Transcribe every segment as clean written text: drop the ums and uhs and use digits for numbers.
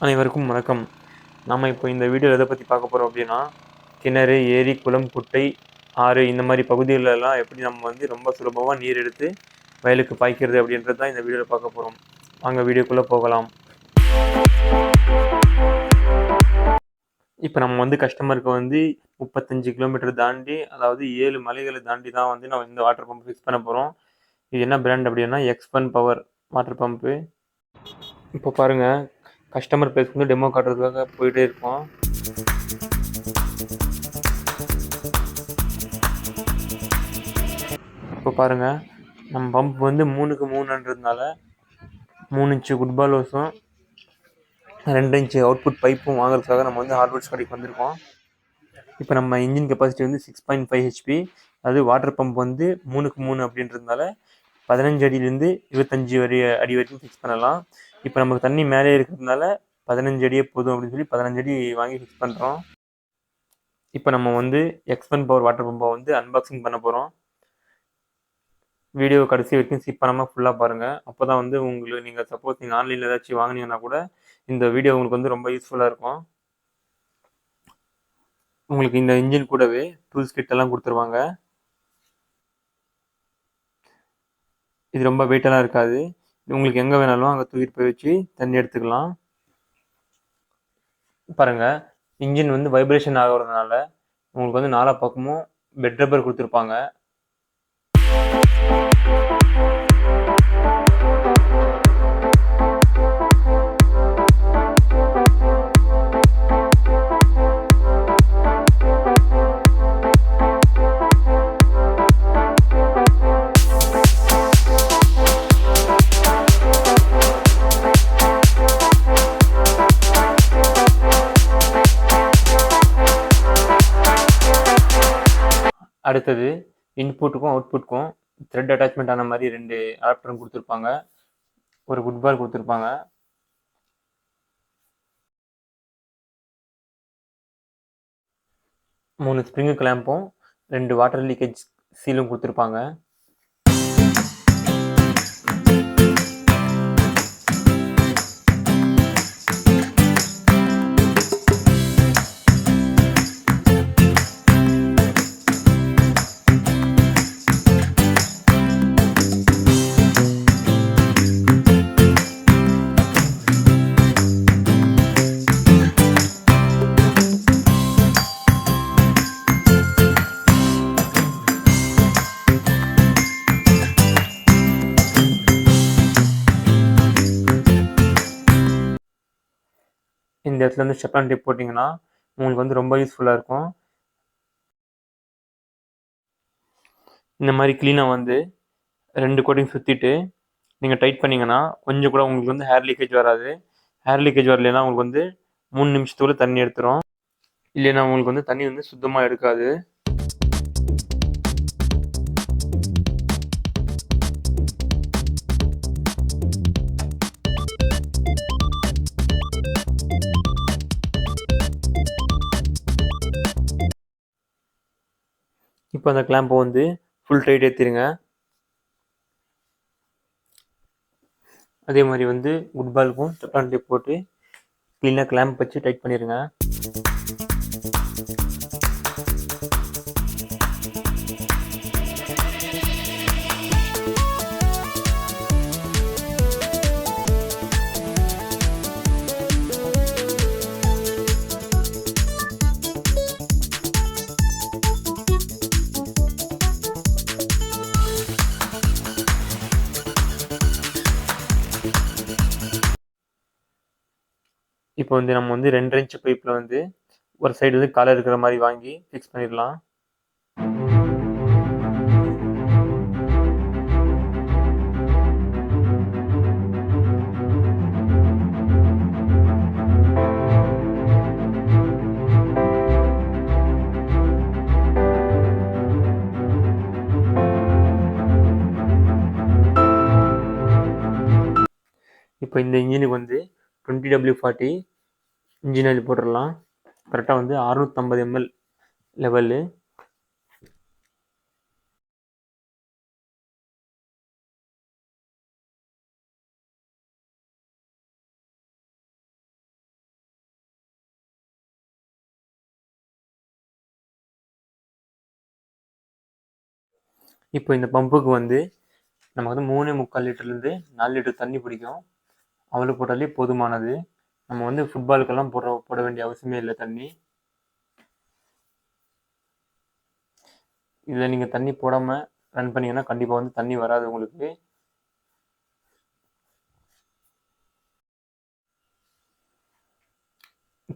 அனைவருக்கும் வணக்கம். நம்ம இப்போ இந்த வீடியோவில் எதை பற்றி பார்க்க போகிறோம் அப்படின்னா, கிணறு, ஏரி, குளம், குட்டை, ஆறு இந்த மாதிரி பகுதிகளெல்லாம் எப்படி நம்ம ரொம்ப சுலபமாக நீர் எடுத்து வயலுக்கு பாய்க்கிறது அப்படின்றது தான் இந்த வீடியோவில் பார்க்க போகிறோம். வாங்க வீடியோக்குள்ளே போகலாம். இப்போ நம்ம கஸ்டமருக்கு 35 கிலோமீட்டர் தாண்டி, அதாவது 7 மலைகளை தாண்டி தான் நம்ம இந்த வாட்டர் பம்ப் ஃபிக்ஸ் பண்ண போகிறோம். இது என்ன பிராண்ட் அப்படின்னா X1 பவர் வாட்டர் பம்ப்பு. இப்போ பாருங்கள், கஸ்டமர் பிளேஸ்க்கு டெமோ காட்டுறதுக்காக போயிட்டே இருக்கோம். இப்போ பாருங்கள், நம்ம பம்ப் 3க்கு 3ன்றதுனால 3 இன்ச்சு குட்பால் ஹோஸும் 2 இன்ச்சு அவுட்புட் பைப்பும் வாங்குறதுக்காக நம்ம ஹார்ட்வேர்ஸ் கடைக்கு வந்திருக்கோம். இப்போ நம்ம இன்ஜின் கெப்பாசிட்டி 6.5 ஹெச்பி. அதாவது வாட்டர் பம்ப் 3க்கு 3 அப்படின்றதுனால 15 அடியிலேருந்து 25 அடி வரைக்கும் ஃபிக்ஸ் பண்ணலாம். இப்போ நமக்கு தண்ணி மேலே இருக்கிறதுனால 15 அடியே போதும் அப்படின்னு சொல்லி 15 அடி வாங்கி ஃபிக்ஸ் பண்ணுறோம். இப்போ நம்ம X1 பவர் வாட்டர் பம்பை அன்பாக்சிங் பண்ண போகிறோம். வீடியோ கடைசி வரைக்கும் ஸ்கிப் பண்ணாமல் ஃபுல்லாக பாருங்கள். அப்போ தான் உங்களுக்கு நீங்கள் சப்போஸ் நீங்கள் ஆன்லைனில் ஏதாச்சும் வாங்கினீங்கன்னா கூட இந்த வீடியோ உங்களுக்கு ரொம்ப யூஸ்ஃபுல்லாக இருக்கும். உங்களுக்கு இந்த இன்ஜின் கூடவே டூல்ஸ் கிட் எல்லாம் கொடுத்துருவாங்க. இது ரொம்ப வெயிட்டெல்லாம் இருக்காது. உங்களுக்கு எங்கே வேணாலும் அங்கே தூக்கிட்டு போய் வச்சு தண்ணி எடுத்துக்கலாம். பாருங்கள், இன்ஜின் வைப்ரேஷன் ஆகிறதுனால உங்களுக்கு 4 பக்கமும் பெட் ரப்பர் கொடுத்துருப்பாங்க. அடுத்தது இன்புட்டுக்கும் அவுட்புட்டுக்கும் த்ரெட் அட்டாச்மெண்ட் ஆன மாதிரி 2 அடாப்டரும் கொடுத்துருப்பாங்க. ஒரு குட்பால் கொடுத்துருப்பாங்க. மூணு ஸ்ப்ரிங்கு கிளாம்பும் 2 வாட்டர் லீக்கேஜ் சீலும் கொடுத்துருப்பாங்க. இந்த இடத்துல ஸ்டெப்லான் டேப் போட்டிங்கன்னா உங்களுக்கு ரொம்ப யூஸ்ஃபுல்லாக இருக்கும். இந்த மாதிரி க்ளீனாக 2 கோட்டிங் சுற்றிட்டு நீங்கள் டைட் பண்ணிங்கன்னா கொஞ்சம் கூட உங்களுக்கு ஹேர் லீக்கேஜ் வராது. ஹேர் லீக்கேஜ் வரலைன்னா உங்களுக்கு 3 நிமிஷத்துக்குள்ள தண்ணி எடுத்துரும். இல்லைன்னா உங்களுக்கு தண்ணி சுத்தமாக எடுக்காது. இப்போ அந்த கிளாம்பை ஃபுல் டைட் ஏற்றிடுங்க. அதே மாதிரி குட்பாலுக்கும் ஸ்டெப்லான் டேப் போட்டு க்ளீனாக கிளாம்ப் வச்சு டைட் பண்ணிடுங்க. இப்போ நம்ம 2 இன்ச் பைப்பில் ஒரு சைடு காலை இருக்கிற மாதிரி வாங்கி ஃபிக்ஸ் பண்ணிடலாம். இப்போ இந்த இன்ஜினுக்கு 20W40 இன்ஜின் ஆயில் போட்டுடலாம். கரெக்டாக 650 ml லெவலு. இப்போ இந்த பம்புக்கு வந்து நமக்கு வந்து 3.25 லிட்டர்லேருந்து 4 லிட்டர் தண்ணி பிடிக்கும். அவ்வளோ போட்டாலே போதுமானது. நம்ம வந்து ஃபுட்பாலுக்கெல்லாம் போட வேண்டிய அவசியமே இல்லை தண்ணி. இதில் நீங்கள் தண்ணி போடாமல் ரன் பண்ணிங்கன்னா கண்டிப்பாக வந்து தண்ணி வராது உங்களுக்கு.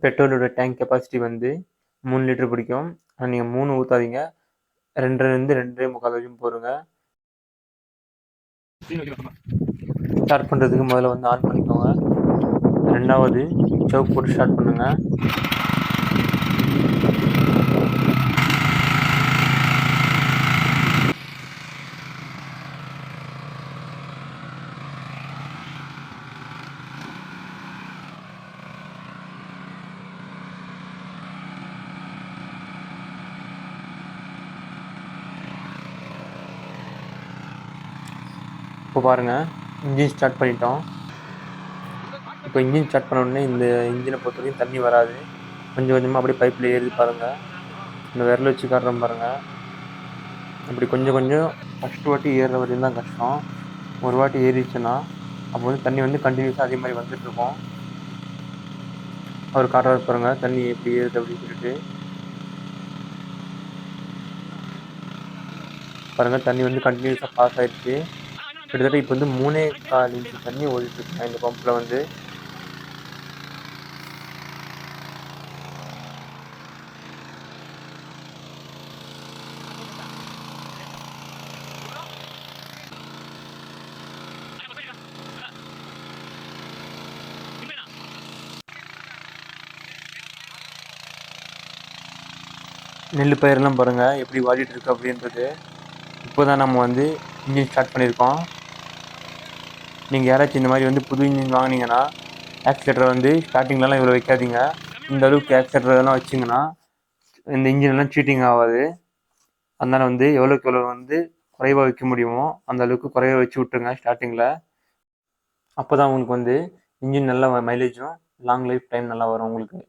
பெட்ரோலோட டேங்க் கெப்பாசிட்டி வந்து 3 லிட்டர் பிடிக்கும். ஆனால் நீங்கள் 3 ஊற்றாதீங்க, 2லேருந்து 2.25 வரைக்கும் போடுங்க. ஸ்டார்ட் பண்ணுறதுக்கு முதல்ல வந்து ஆன் பண்ணிக்கோங்க. ரெண்டாவது சவுக் போட்டு ஸ்டார்ட் பண்ணுங்கள். இப்போ பாருங்கள், இன்ஜின் ஸ்டார்ட் பண்ணிட்டோம். இப்போ இன்ஜின் ஸ்டார்ட் பண்ண உடனே இந்த இன்ஜினை பொறுத்த வரைக்கும் தண்ணி வராது. கொஞ்சம் கொஞ்சமாக அப்படியே பைப்பில் ஏறி பாருங்கள். இந்த விரல் வச்சு காட்டுறோம் பாருங்கள். அப்படி கொஞ்சம் கொஞ்சம் ஃபஸ்ட்டு வாட்டி ஏறுற வரையும் தான் கஷ்டம். ஒரு வாட்டி ஏறிடுச்சுன்னா அப்போ வந்து தண்ணி வந்து கண்டினியூஸாக அதே மாதிரி வந்துட்டுருக்கோம். அவர் காட்டுறாரு பாருங்கள் தண்ணி எப்படி ஏறுது அப்படின்னு சொல்லிட்டு. பாருங்கள் தண்ணி வந்து கண்டினியூஸாக பாஸ் ஆகிடுச்சு. கிட்டத்தட்ட இப்போ வந்து 3.25 இன்ச்சு தண்ணி ஓடிட்டுருக்குங்க இந்த பம்பில் வந்து. நெல் பயிரெல்லாம் பாருங்கள் எப்படி வாடிட்டுருக்கு அப்படின்றது. இப்போ தான் நம்ம வந்து இன்ஜின் ஸ்டார்ட் பண்ணியிருக்கோம். நீங்கள் யாராச்சும் இந்த மாதிரி வந்து புது இன்ஜின் வாங்கினீங்கன்னா ஆக்சிலேட்டரை வந்து ஸ்டார்டிங்லலாம் இவ்வளோ வைக்காதீங்க. இந்த அளவுக்கு ஆக்சிலேட்டர்லாம் வச்சிங்கன்னா இந்த இன்ஜினெல்லாம் சீட்டிங் ஆகாது. அதனால் வந்து எவ்வளோக்கு எவ்வளோ வந்து குறைவாக வைக்க முடியுமோ அந்த அளவுக்கு குறைவாக வச்சு விட்ருங்க ஸ்டார்டிங்கில். அப்போ தான் உங்களுக்கு வந்து இன்ஜின் நல்லா மைலேஜும் லாங் லைஃப் டைம் நல்லா வரும் உங்களுக்கு.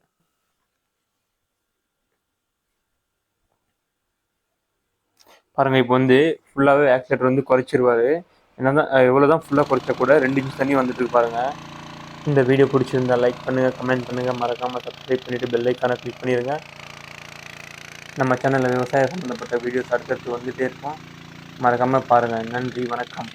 பாருங்கள் இப்போ வந்து ஃபுல்லாகவே ஆக்சிலேட்டர் வந்து குறைச்சிருவார். என்ன தான் எவ்வளோ தான் ஃபுல்லாக குறைச்சா கூட 2 இன்ச் தண்ணி வந்துட்டு பாருங்கள். இந்த வீடியோ பிடிச்சிருந்தா லைக் பண்ணுங்கள், கமெண்ட் பண்ணுங்கள், மறக்காமல் சப்ஸ்கிரைப் பண்ணிவிட்டு பெல் ஐக்கானை கிளிக் பண்ணிடுங்க. நம்ம சேனலில் விவசாய சம்மந்தப்பட்ட வீடியோஸ் அடுத்தடுத்து வந்துகிட்டே இருக்கும். மறக்காமல் பாருங்கள். நன்றி, வணக்கம்.